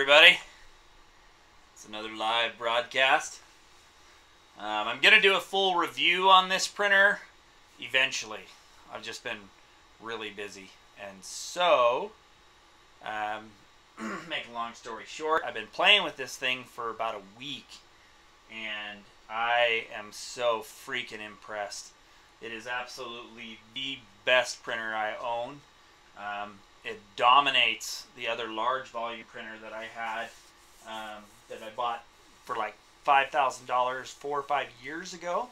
everybody. It's another live broadcast. I'm going to do a full review on this printer eventually. I've just been really busy. And so, make a long story short, I've been playing with this thing for about a week. And I am so freaking impressed. It is absolutely the best printer I own. It dominates the other large volume printer that I had that I bought for like $5,000 4 or 5 years ago.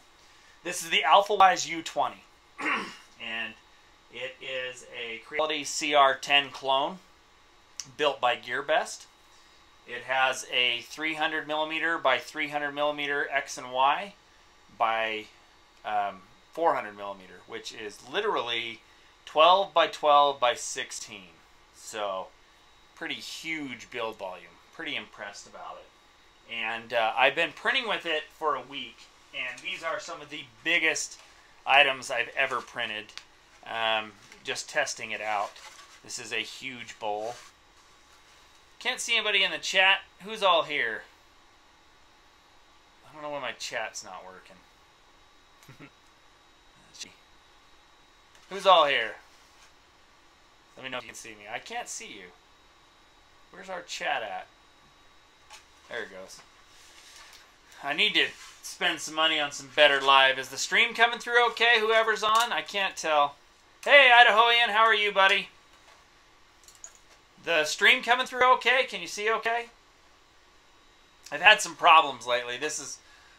This is the Alfawise U20 and it is a quality CR10 clone built by GearBest. It has a 300 millimeter by 300 millimeter X and Y by 400 millimeter, which is literally 12 by 12 by 16. So pretty huge build volume. Pretty impressed about it. And I've been printing with it for a week, and these are some of the biggest items I've ever printed. Just testing it out. This is a huge bowl. Can't see anybody in the chat. Who's all here? I don't know why my chat's not working. Who's all here? Let me know if you can see me. I can't see you. Where's our chat at? There it goes. I need to spend some money on some better live. Is the stream coming through okay? Whoever's on? I can't tell. Hey, Idahoan, how are you, buddy? The stream coming through okay? Can you see okay? I've had some problems lately. This is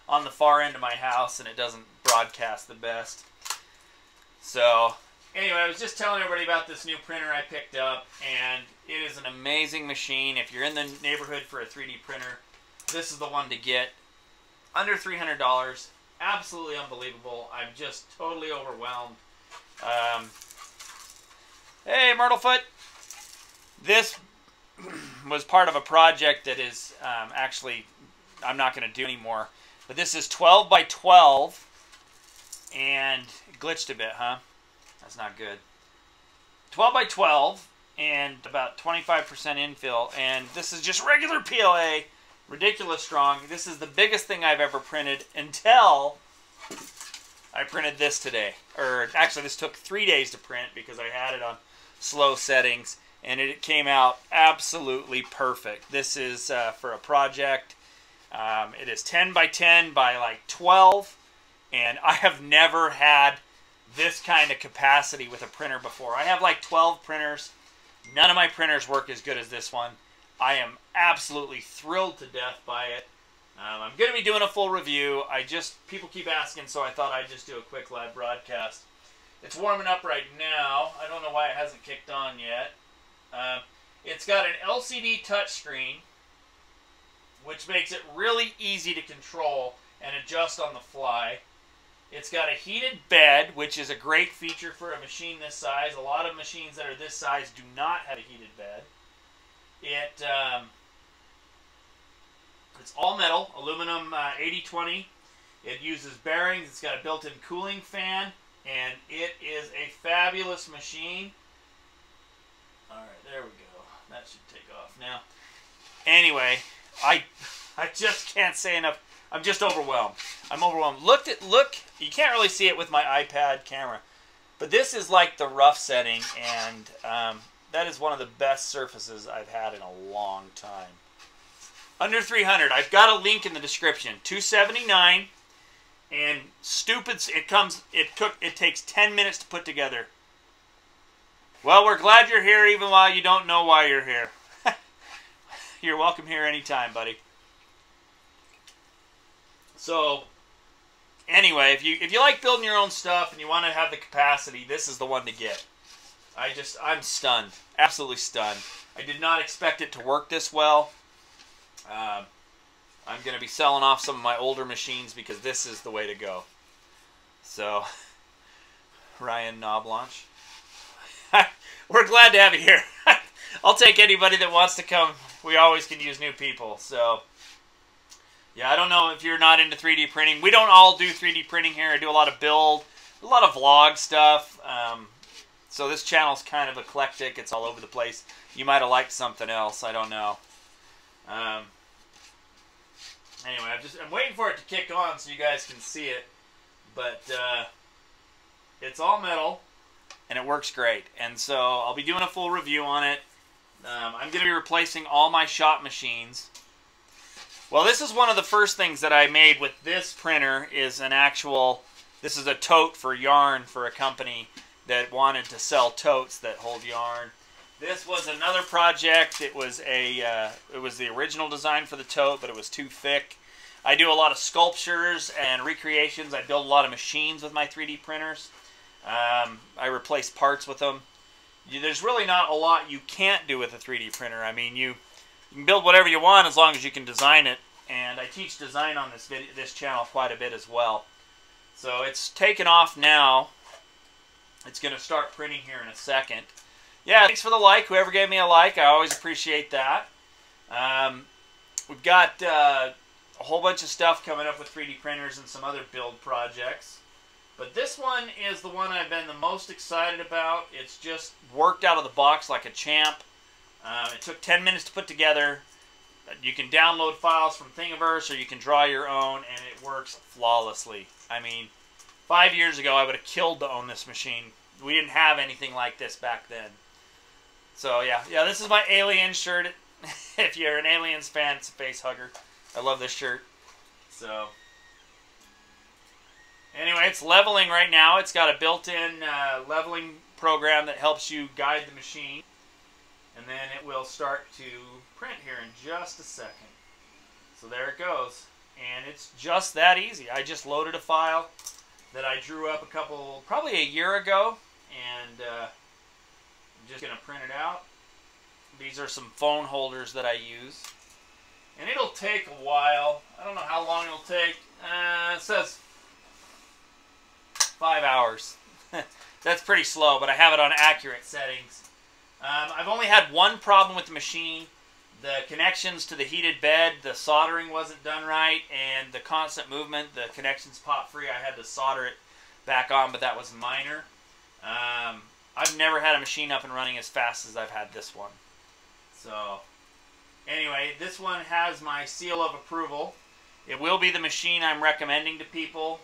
on the far end of my house, and it doesn't broadcast the best. So, anyway, I was just telling everybody about this new printer I picked up, and it is an amazing machine. If you're in the neighborhood for a 3D printer, this is the one to get. Under $300, absolutely unbelievable. I'm just totally overwhelmed. Hey, Myrtlefoot. This was part of a project that is actually, I'm not going to do anymore. But this is 12 by 12, and it glitched a bit, huh? That's not good. 12 by 12 and about 25% infill, and this is just regular PLA, ridiculous strong. This is the biggest thing I've ever printed until I printed this today. Or actually, this took 3 days to print because I had it on slow settings, and it came out absolutely perfect. This is for a project. It is 10 by 10 by like 12, and I have never had this kind of capacity with a printer before. I have like 12 printers. None of my printers work as good as this one. I am absolutely thrilled to death by it. I'm going to be doing a full review. People keep asking, so I thought I'd just do a quick live broadcast. It's warming up right now. I don't know why it hasn't kicked on yet. It's got an LCD touchscreen, which makes it really easy to control and adjust on the fly. It's got a heated bed, which is a great feature for a machine this size. A lot of machines that are this size do not have a heated bed. It's all metal, aluminum 80-20. It uses bearings. It's got a built-in cooling fan, and it is a fabulous machine. All right, there we go. That should take off now. Anyway, I just can't say enough. I'm just overwhelmed. I'm overwhelmed. Look, you can't really see it with my iPad camera, but this is like the rough setting, and that is one of the best surfaces I've had in a long time. Under 300. I've got a link in the description. $279, and stupid. It takes 10 minutes to put together. Well, we're glad you're here, even while you don't know why you're here. You're welcome here anytime, buddy. So, anyway, if you like building your own stuff and you want to have the capacity, this is the one to get. I'm stunned. Absolutely stunned. I did not expect it to work this well. I'm going to be selling off some of my older machines because this is the way to go. So, Ryan Knoblaunch. We're glad to have you here. I'll take anybody that wants to come. We always can use new people. So, yeah, I don't know if you're not into 3D printing. We don't all do 3D printing here. I do a lot of build, a lot of vlog stuff. So this channel's kind of eclectic. It's all over the place. You might have liked something else. I don't know. Anyway, I'm waiting for it to kick on so you guys can see it, but it's all metal and it works great. And so I'll be doing a full review on it. I'm going to be replacing all my shop machines. Well, this is one of the first things that I made with this printer is an actual, this is a tote for yarn for a company that wanted to sell totes that hold yarn. This was another project. It was the original design for the tote, but it was too thick. I do a lot of sculptures and recreations. I build a lot of machines with my 3D printers. I replace parts with them. There's really not a lot you can't do with a 3D printer. I mean, you can build whatever you want as long as you can design it. And I teach design on this channel quite a bit as well. So it's taken off now. It's going to start printing here in a second. Yeah, thanks for the like. Whoever gave me a like, I always appreciate that. We've got a whole bunch of stuff coming up with 3D printers and some other build projects. But this one is the one I've been the most excited about. It's just worked out of the box like a champ. It took 10 minutes to put together. You can download files from Thingiverse or you can draw your own, and it works flawlessly. I mean, 5 years ago I would have killed to own this machine. We didn't have anything like this back then. So yeah, this is my Alien shirt. If you're an Aliens fan, it's a face hugger. I love this shirt. So anyway, it's leveling right now. It's got a built-in leveling program that helps you guide the machine. And then it will start to print here in just a second. So there it goes. And it's just that easy. I just loaded a file that I drew up probably a year ago. And I'm just going to print it out. These are some phone holders that I use. And it'll take a while. I don't know how long it'll take. It says 5 hours. That's pretty slow, but I have it on accurate settings. I've only had one problem with the machine. The connections to the heated bed, the soldering wasn't done right, and the constant movement, the connections pop free. I had to solder it back on, but that was minor. I've never had a machine up and running as fast as I've had this one. So anyway, this one has my seal of approval. It will be the machine I'm recommending to people.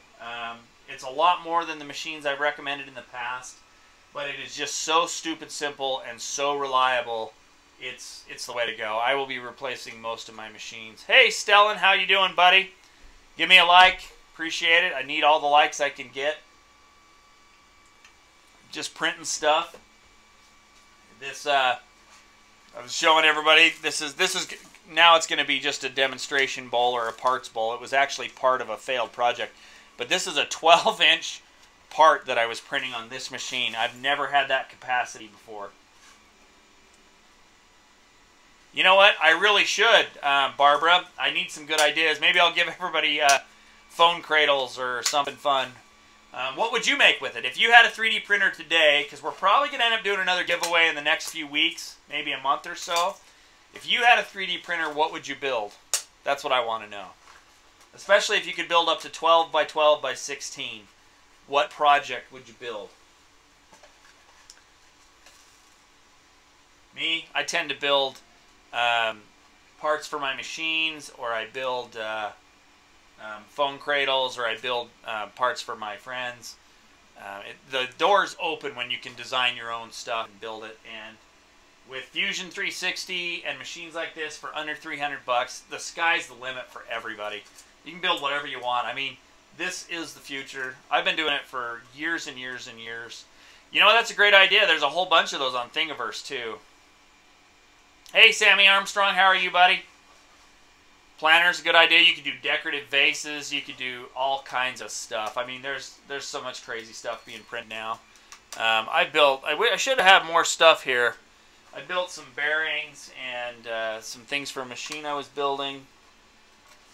It's a lot more than the machines I've recommended in the past, but it is just so stupid simple and so reliable. It's the way to go. I will be replacing most of my machines. Hey, Stellan, how you doing, buddy? Give me a like. Appreciate it. I need all the likes I can get. Just printing stuff. This I was showing everybody. This is now it's going to be just a demonstration bowl or a parts bowl. It was actually part of a failed project, but this is a 12-inch part that I was printing on this machine. I've never had that capacity before. You know what? I really should, Barbara. I need some good ideas. Maybe I'll give everybody phone cradles or something fun. What would you make with it? If you had a 3D printer today, because we're probably going to end up doing another giveaway in the next few weeks, maybe a month or so. If you had a 3D printer, what would you build? That's what I want to know. Especially if you could build up to 12 by 12 by 16. What project would you build? Me, I tend to build parts for my machines, or I build phone cradles, or I build parts for my friends. The door's open when you can design your own stuff and build it. And with Fusion 360 and machines like this for under 300 bucks, the sky's the limit for everybody. You can build whatever you want. I mean, this is the future. I've been doing it for years and years and years. You know, that's a great idea. There's a whole bunch of those on Thingiverse, too. Hey, Sammy Armstrong, how are you, buddy? Planner's a good idea. You could do decorative vases. You could do all kinds of stuff. I mean, there's so much crazy stuff being printed now. I should have more stuff here. I built some bearings and some things for a machine I was building.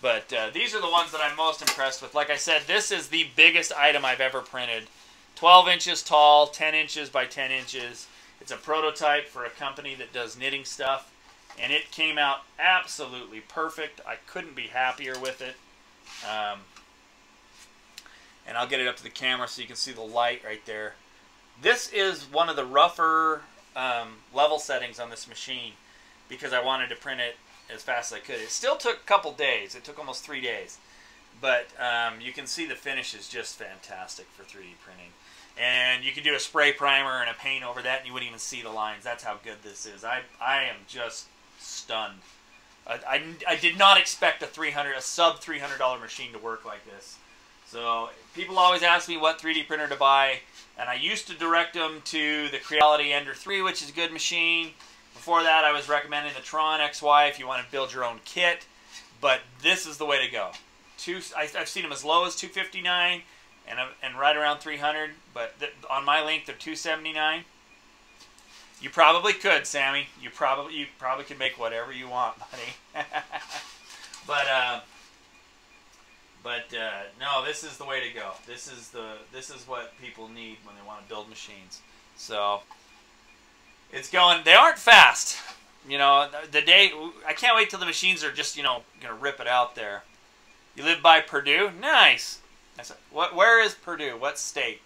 But these are the ones that I'm most impressed with. Like I said, this is the biggest item I've ever printed. 12 inches tall, 10 inches by 10 inches. It's a prototype for a company that does knitting stuff. And it came out absolutely perfect. I couldn't be happier with it. And I'll get it up to the camera so you can see the light right there. This is one of the rougher level settings on this machine, because I wanted to print it as fast as I could. It still took a couple days. It took almost 3 days. But you can see the finish is just fantastic for 3D printing. And you could do a spray primer and a paint over that and you wouldn't even see the lines. That's how good this is. I am just stunned. I did not expect a sub $300 machine to work like this. So people always ask me what 3D printer to buy, and I used to direct them to the Creality Ender 3, which is a good machine. Before that, I was recommending the Tron XY if you want to build your own kit. But this is the way to go. I've seen them as low as $259 and right around $300, but on my link they're $279. You probably could, Sammy. You probably could make whatever you want, buddy. but no, this is the way to go. This is what people need when they want to build machines. So it's going. They aren't fast. You know, I can't wait till the machines are just, you know, gonna rip it out there. You live by Purdue? Nice. Where is Purdue? What state?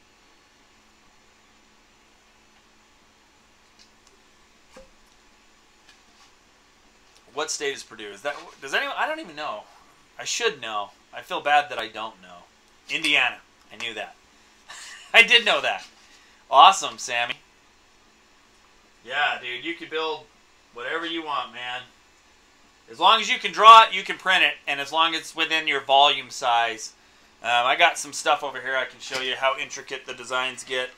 What state is Purdue? Does anyone? I don't even know. I should know. I feel bad that I don't know. Indiana. I knew that. I did know that. Awesome, Sammy. Yeah, dude, you could build whatever you want, man. As long as you can draw it, you can print it, and as long as it's within your volume size. I got some stuff over here I can show you how intricate the designs get.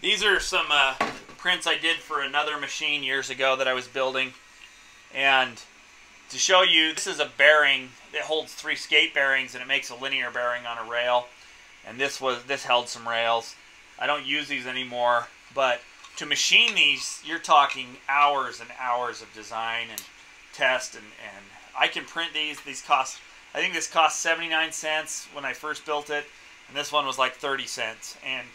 These are some prints I did for another machine years ago that I was building. And to show you, this is a bearing that holds 3 skate bearings, and it makes a linear bearing on a rail. And this held some rails. I don't use these anymore, but to machine these, you're talking hours and hours of design and test, and I can print these. These cost, I think this cost 79 cents when I first built it, and this one was like 30 cents. And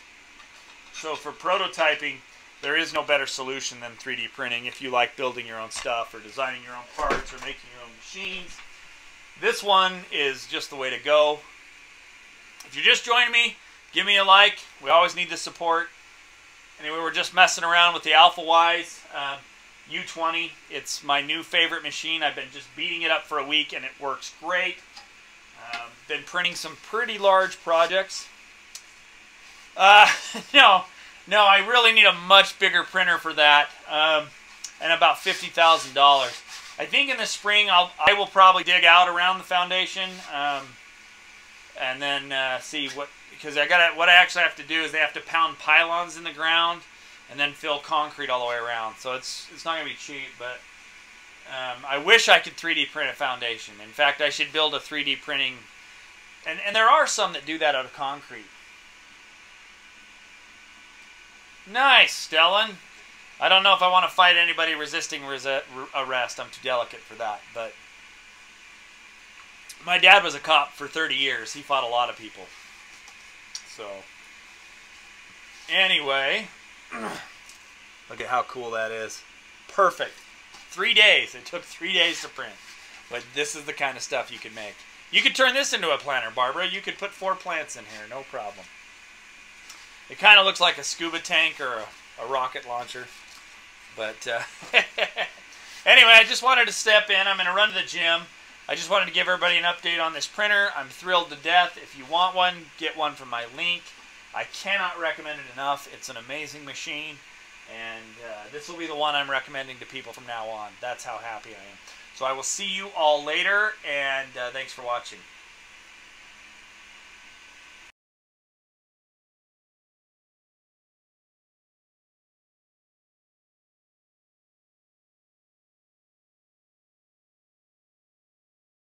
so for prototyping, there is no better solution than 3D printing if you like building your own stuff or designing your own parts or making your own machines. This one is just the way to go. If you're just joining me, give me a like. We always need the support. Anyway, we're just messing around with the Alfawise U20. It's my new favorite machine. I've been just beating it up for a week, and it works great. Been printing some pretty large projects. No, I really need a much bigger printer for that, and about $50,000. I think in the spring I will probably dig out around the foundation, and then see what, because what I actually have to do is they have to pound pylons in the ground and then fill concrete all the way around. So it's not going to be cheap, but I wish I could 3D print a foundation. In fact, I should build a 3D printing, and there are some that do that out of concrete. Nice, Stellan. I don't know if I want to fight anybody resisting arrest. I'm too delicate for that. But my dad was a cop for 30 years. He fought a lot of people. So, anyway, look at how cool that is. Perfect. 3 days. It took 3 days to print. But this is the kind of stuff you can make. You could turn this into a planter, Barbara. You could put 4 plants in here, no problem. It kind of looks like a scuba tank or a rocket launcher. But anyway, I just wanted to step in. I'm going to run to the gym. I just wanted to give everybody an update on this printer. I'm thrilled to death. If you want one, get one from my link. I cannot recommend it enough. It's an amazing machine. And this will be the one I'm recommending to people from now on. That's how happy I am. So I will see you all later, and thanks for watching.